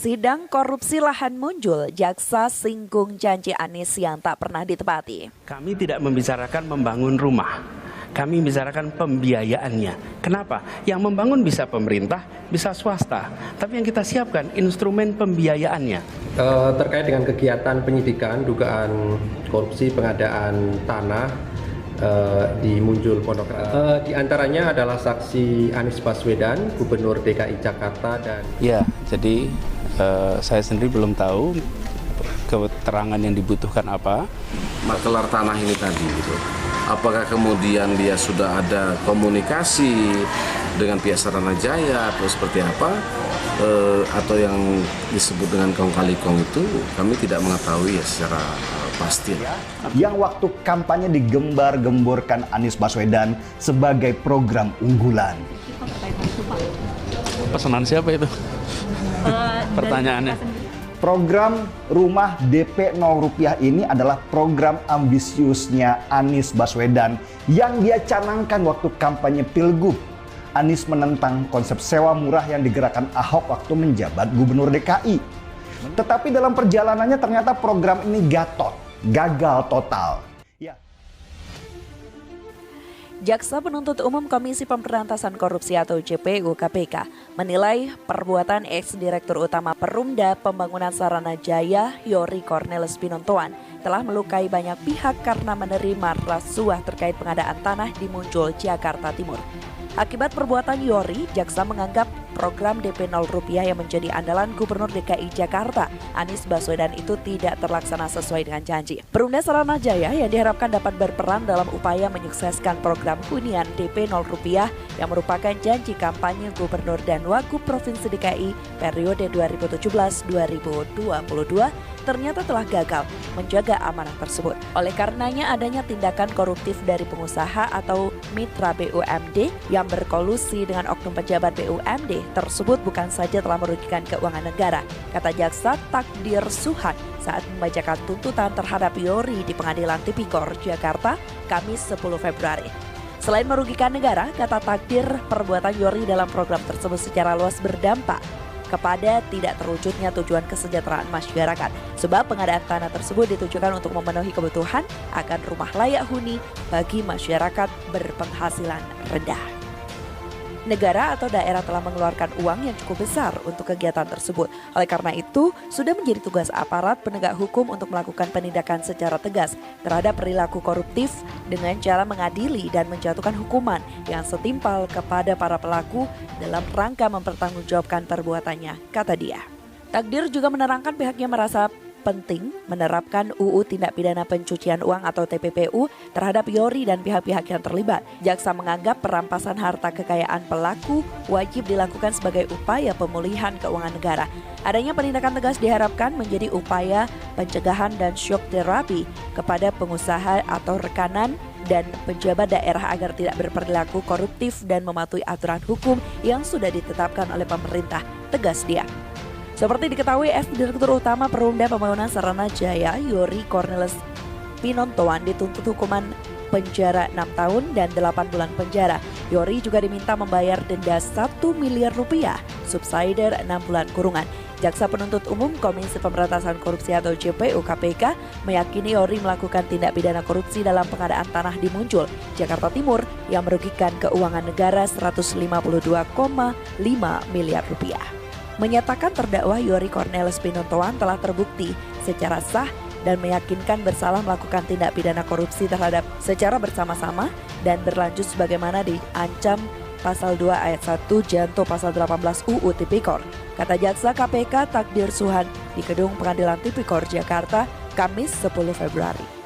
Sidang korupsi lahan muncul, jaksa singgung janji Anies yang tak pernah ditepati. Kami tidak membicarakan membangun rumah, kami membicarakan pembiayaannya. Kenapa? Yang membangun bisa pemerintah, bisa swasta. Tapi yang kita siapkan instrumen pembiayaannya. Terkait dengan kegiatan penyidikan, dugaan korupsi pengadaan tanah di Munjul Pondok Ranggon. Di antaranya adalah saksi Anies Baswedan, Gubernur DKI Jakarta dan... Ya, jadi saya sendiri belum tahu keterangan yang dibutuhkan apa. Makelar tanah ini tadi gitu. Apakah kemudian dia sudah ada komunikasi dengan pihak Saranajaya atau seperti apa? Atau yang disebut dengan kong kali kong itu kami tidak mengetahui ya secara pasti. Yang waktu kampanye digembar-gemborkan Anies Baswedan sebagai program unggulan. Pesanan siapa itu? Pertanyaannya. Program rumah DP 0 rupiah ini adalah program ambisiusnya Anies Baswedan yang dia canangkan waktu kampanye Pilgub. Anies menentang konsep sewa murah yang digerakkan Ahok waktu menjabat Gubernur DKI. Tetapi dalam perjalanannya ternyata program ini gagal total. Jaksa Penuntut Umum Komisi Pemberantasan Korupsi atau JPU KPK menilai perbuatan ex-direktur utama Perumda Pembangunan Saranajaya Youri Cornelis Pinontoan telah melukai banyak pihak karena menerima rasuah terkait pengadaan tanah di Munjul, Jakarta Timur. Akibat perbuatan Youri, jaksa menganggap program DP 0 rupiah yang menjadi andalan Gubernur DKI Jakarta, Anies Baswedan itu tidak terlaksana sesuai dengan janji. Perumda Saranajaya yang diharapkan dapat berperan dalam upaya menyukseskan program hunian DP 0 rupiah yang merupakan janji kampanye Gubernur dan Wagub Provinsi DKI periode 2017-2022 ternyata telah gagal menjaga amanah tersebut. Oleh karenanya adanya tindakan koruptif dari pengusaha atau mitra BUMD yang berkolusi dengan oknum pejabat BUMD tersebut bukan saja telah merugikan keuangan negara, kata jaksa Takdir Suhan saat membacakan tuntutan terhadap Youri di Pengadilan Tipikor, Jakarta, Kamis 10 Februari. Selain merugikan negara, kata Takdir, perbuatan Youri dalam program tersebut secara luas berdampak kepada tidak terwujudnya tujuan kesejahteraan masyarakat. Sebab pengadaan tanah tersebut ditujukan untuk memenuhi kebutuhan akan rumah layak huni bagi masyarakat berpenghasilan rendah. Negara atau daerah telah mengeluarkan uang yang cukup besar untuk kegiatan tersebut. Oleh karena itu, sudah menjadi tugas aparat penegak hukum untuk melakukan penindakan secara tegas terhadap perilaku koruptif dengan cara mengadili dan menjatuhkan hukuman yang setimpal kepada para pelaku dalam rangka mempertanggungjawabkan perbuatannya, kata dia. Takdir juga menerangkan pihaknya merasa penting menerapkan UU Tindak Pidana Pencucian Uang atau TPPU terhadap Youri dan pihak-pihak yang terlibat. Jaksa menganggap perampasan harta kekayaan pelaku wajib dilakukan sebagai upaya pemulihan keuangan negara. Adanya penindakan tegas diharapkan menjadi upaya pencegahan dan shock terapi kepada pengusaha atau rekanan dan pejabat daerah agar tidak berperilaku koruptif dan mematuhi aturan hukum yang sudah ditetapkan oleh pemerintah, tegas dia. Seperti diketahui, ex-direktur utama Perumda Pembangunan Saranajaya Youri Cornelis Pinontoan dituntut hukuman penjara 6 tahun dan 8 bulan penjara. Youri juga diminta membayar denda 1 miliar rupiah, subsidiar 6 bulan kurungan. Jaksa Penuntut Umum Komisi Pemberantasan Korupsi atau JPU KPK meyakini Youri melakukan tindak pidana korupsi dalam pengadaan tanah di Munjul, Jakarta Timur yang merugikan keuangan negara 152,5 miliar rupiah. Menyatakan terdakwa Youri Cornelis Pinontoan telah terbukti secara sah dan meyakinkan bersalah melakukan tindak pidana korupsi terhadap secara bersama-sama dan berlanjut sebagaimana diancam Pasal 2 Ayat 1 Janto Pasal 18 UU Tipikor, kata jaksa KPK Takdir Suhan di Gedung Pengadilan Tipikor, Jakarta, Kamis 10 Februari.